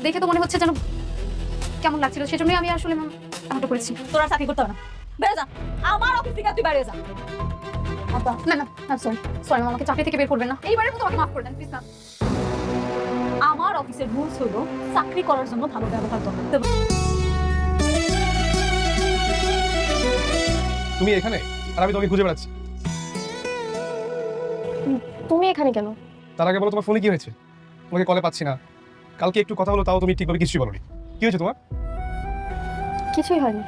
দেখে তো মনে হচ্ছে যেন কেমন লাগছিল, সেজন্যই আমি আসলে এমনটা করেছি। তোর আর চাকরি করতে হবে না, বেরো যা আমার অফিস থেকে, তুই বেরিয়ে যা। না না না, সরি সরি, আমাকে চাকরি থেকে বের করবেন না, এইবারের মতো আমাকে মাফ করে দেন প্লিজ। না, আমার অফিসের রুলস হলো চাকরি করার জন্য ভালো ব্যবহার করা। তুমি এখানে আর আমি তোমাকে খুঁজে বেড়াচ্ছি। তুমি এখানে কেন? তার আগে বলো তোমার ফোনে কি হয়েছে? তোমাকে কলে পাচ্ছি না, কালকে একটু কথা হলো তাও তুমি ঠিকভাবে কিছুই বলোনি। কি হয়েছে তোমার? কিছুই হয়নি।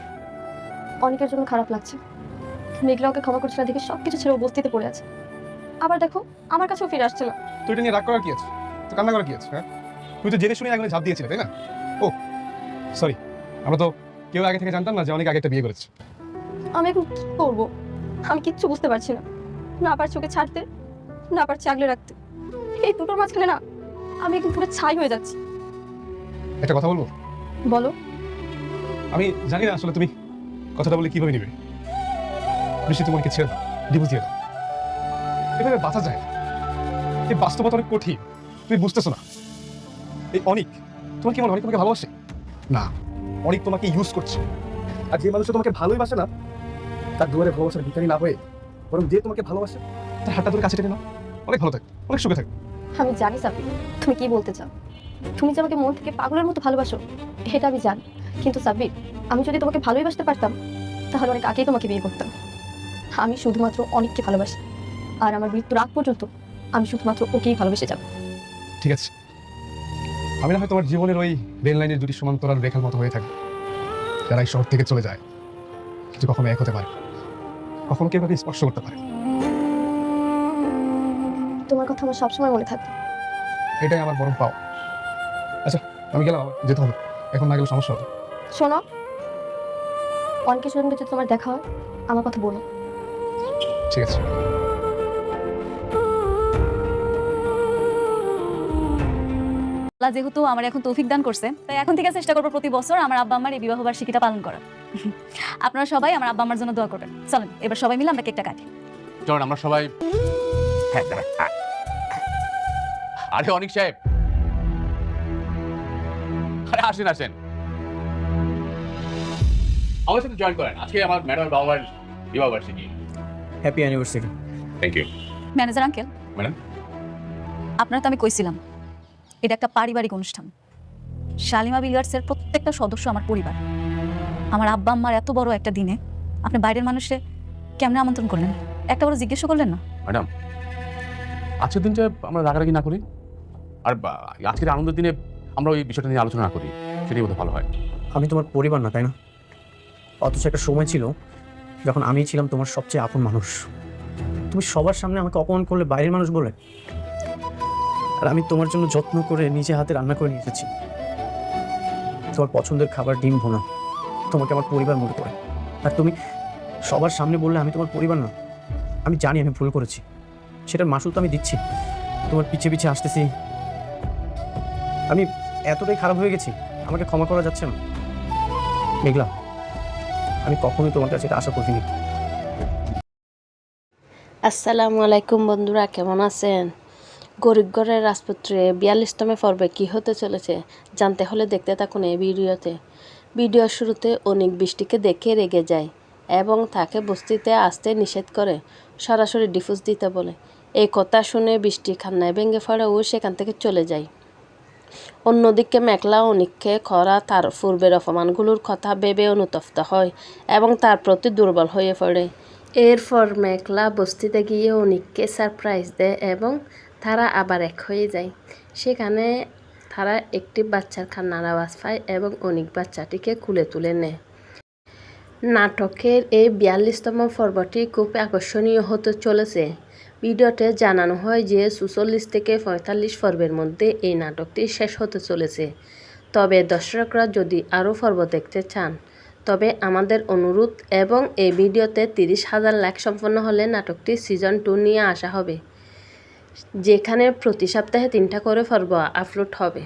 অনেকের জন্য খারাপ লাগছে, মেঘলা ওকে ক্ষমা করছে না দেখে সবকিছু ছেড়ে ও বস্তিতে পড়ে আছে। আবার দেখো আমার কাছেও ফিরে আসছে না। তো এটা নিয়ে রাগ করার কি আছে? তো কান্না করার কি আছে? হ্যাঁ, তুমি তো জেনে শুনে আগুনে ঝাঁপ দিয়েছিলে, তাই না? ও সরি, আমরা তো কেউ আগে থেকে জানতাম না যে অনেক আগে একটা বিয়ে করেছে। আমি এখন কি করবো? আমি কিচ্ছু বুঝতে পারছি না, না পারছি ওকে ছাড়তে, না পারছি আগলে রাখতে। এই দুটোর মাঝখানে না আমি এখন পুরো ছাই হয়ে যাচ্ছি। একটা কথা বলবো? বলো। আমি জানি না আসলে তুমি কথাটা বলে কিভাবে নিবে। বৃষ্টি, তোমাকে ছেড়ে দাও, ডিভোর্স দিয়ে দাও। এভাবে বাঁচা যায় না, এই বাস্তবতা অনেক কঠিন, তুমি বুঝতেছো না। এই অনিক, তোমার কি মনে হয় অনিক তোমাকে ভালোবাসে? না, অনিক তোমাকে ইউজ করছে। আর যে মানুষটা তোমাকে ভালোই বাসে না, তার দুয়ারে ভালোবাসার ভিখারি না হয়ে বরং যে তোমাকে ভালোবাসে তার হাতটা ধরে কাছে টেনে নাও, অনেক ভালো থাকবে, অনেক সুখে থাকবে। আমি জানি সাব্বির তুমি কি বলতে চাও। তুমি যে আমাকে মন থেকে পাগলের মতো ভালোবাসো এটা আমি জানি, কিন্তু সাব্বির আমি যদি তোমাকে ভালোবাসতে পারতাম তাহলে অনেক আগেই তোমাকে বিয়ে করতাম। আমি শুধুমাত্র অনেককে ভালোবাসি, আর আমার মৃত্যুর আগ পর্যন্ত আমি শুধুমাত্র ওকেই ভালোবেসে যাব। ঠিক আছে, আমি না হয় তোমার জীবনের ওই রেল লাইনের দুটি সমান্তরাল রেখার মতো হয়ে থাকি, যারা এই শহর থেকে চলে যায় কিন্তু কখনো এক হতে পারে, কখনো কেউ কাউকে স্পর্শ করতে পারে। তোমার কথা আমার সবসময় মনে থাকবে। এটাই আমার বরং পাও। আচ্ছা, আমি গেলাম, আমার যেতে হবে, এখন না গেলে সমস্যা হবে। শোনো, অনেকের সঙ্গে যদি তোমার দেখা হয় আমার কথা বলো। ঠিক আছে। আল্লাহ যেহেতু আমার এখন তৌফিক দান করছে, তাই এখন থেকে চেষ্টা করবো প্রতি বছর আমার আব্বা আম্মার এই বিবাহ বার্ষিকীটা পালন করার। আপনারা সবাই আমার আব্বা আম্মার জন্য দোয়া করবেন। চলেন এবার সবাই মিলে আমরা কেকটা কাটি। চলুন আমরা সবাই। আরে অনিক সাহেব, আরে আসেন আসেন, আমার সাথে জয়েন করেন। আজকে আমার ম্যাডামের বাবার বিবাহ বার্ষিকী। Happy anniversary. Thank you. Manager uncle, madam, আপনার তো আমি কইছিলাম এটা একটা পারিবারিক অনুষ্ঠান। শালিমা বিল্ডার্সের প্রত্যেকটা সদস্য আমার পরিবার। আমার আব্বা আম্মার এত বড় একটা দিনে আপনি বাইরের মানুষে কেমনে আমন্ত্রণ করলেন, একটা বড় জিজ্ঞেস করলেন না? ম্যাডাম, আজকের দিনটা আমরা রাগারাগি না করি, আর আজকের আনন্দের দিনে আমরা ওই বিষয়টা নিয়ে আলোচনা না করি, সেটাই বোধহয় ভালো হয়। আমি তোমার পরিবার না, তাই না? অথচ একটা সময় ছিল যখন আমি ছিলাম তোমার সবচেয়ে আপন মানুষ। তুমি সবার সামনে আমাকে অপমান করলে বাইরের মানুষ বলে, আর আমি তোমার জন্য যত্ন করে নিজে হাতে রান্না করে নিয়ে এসেছি তোমার পছন্দের খাবার, ডিম ভোনা, তোমাকে আমার পরিবার মনে করে। আর তুমি সবার সামনে বললে আমি তোমার পরিবার না। আমি জানি আমি ভুল করেছি, সেটার মাসুল তো আমি দিচ্ছি। তোমার পিছে পিছে আসতেছি, আমি এতটাই খারাপ হয়ে গেছি, আমাকে ক্ষমা করা যাচ্ছে না। মেঘলা, আমি কখনোই তোমার কাছে এটা আশা করিনি। আসসালামু আলাইকুম বন্ধুরা, কেমন আছেন? গরিব ঘরের রাজপুত্রে 42তম পর্বে কী হতে চলেছে জানতে হলে দেখতে থাকুন এই ভিডিওতে। ভিডিওর শুরুতে অনেক বৃষ্টিকে দেখে রেগে যায় এবং তাকে বস্তিতে আসতে নিষেধ করে, সরাসরি ডিভোর্স দিতে বলে। এই কথা শুনে বৃষ্টি কান্নায় ভেঙে পড়ে ও সেখান থেকে চলে যায়। অন্যদিকে মেঘলা অনিককে করা তার পূর্বের অপমানগুলোর কথা ভেবে অনুতপ্ত হয় এবং তার প্রতি দুর্বল হয়ে পড়ে। এরপর মেঘলা বস্তিতে গিয়ে অনিককে সারপ্রাইজ দেয় এবং তারা আবার এক হয়ে যায়। সেখানে তারা একটি বাচ্চার কান্নার আওয়াজ পায় এবং অনিক বাচ্চাটিকে কুলে তুলে নেয়। নাটকের এই 42তম পর্বটি খুব আকর্ষণীয় হতে চলেছে। ভিডিওতে জানানো হয় যে ৪৪ থেকে ৪৫ পর্বের মধ্যে এই নাটকটি শেষ হতে চলেছে। তবে দর্শকরা যদি আরও পর্ব দেখতে চান তবে আমাদের অনুরোধ, এবং এই ভিডিওতে ৩০,০০০ লাইক সম্পন্ন হলে নাটকটি সিজন 2 নিয়ে আসা হবে, যেখানে প্রতি সপ্তাহে 3টা করে পর্ব আপলোড হবে।